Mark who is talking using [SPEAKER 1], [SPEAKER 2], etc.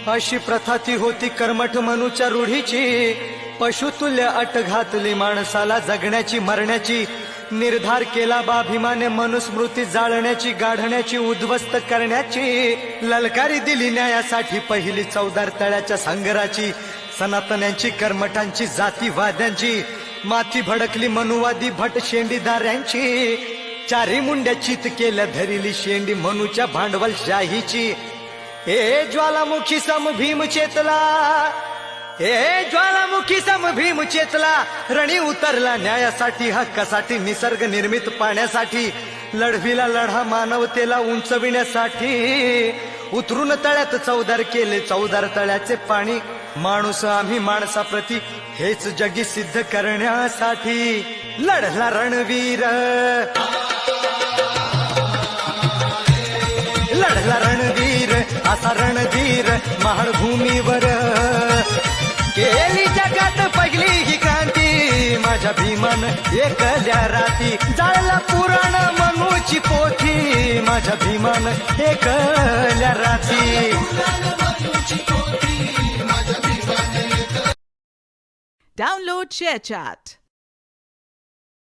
[SPEAKER 1] अशी प्रथा ती होती कर्मठ मनुच्या रूढीची, पशुतुल्य अट घातली माणसाला जगण्याची मरण्याची, निर्धार केला बाभिमाने मनुस्मृती जाळण्याची गाढण्याची उद्ध्वस्त करण्याची, ललकारी दिली न्यायासाठी पहिली चौदार तळ्याच्या संगराची, सनातन्यांची कर्मठांची जातीवाद्यांची माथी भडकली मनुवादी भट शेंडीदाऱ्यांची, चारी मुंड्या चित केल्या धरिली शेंडी मनुच्या भांडवलशाहीची. हे ज्वालामुखी सम भीम चेतला, हे ज्वालामुखी सम भीम चेतला, रणी उतरला न्यायासाठी हक्कासाठी निसर्ग निर्मित पाण्यासाठी, लढविला लढा मानवतेला उंचविण्यासाठी, उतरून तळ्यात चौदार केले चौदार तळ्याचे पाणी, माणूस आम्ही माणसाप्रती हेच जगी सिद्ध करण्यासाठी लढला रणवीर, लढला रणवीर असा रणधीर महाडभूमीवर, केली जगात पहिली ही क्रांती माझ्या भीमान एकल्या राती, जाळला पुराण मनुची पोथी माझ्या भीमान एकल्या राती.
[SPEAKER 2] Download ShareChat.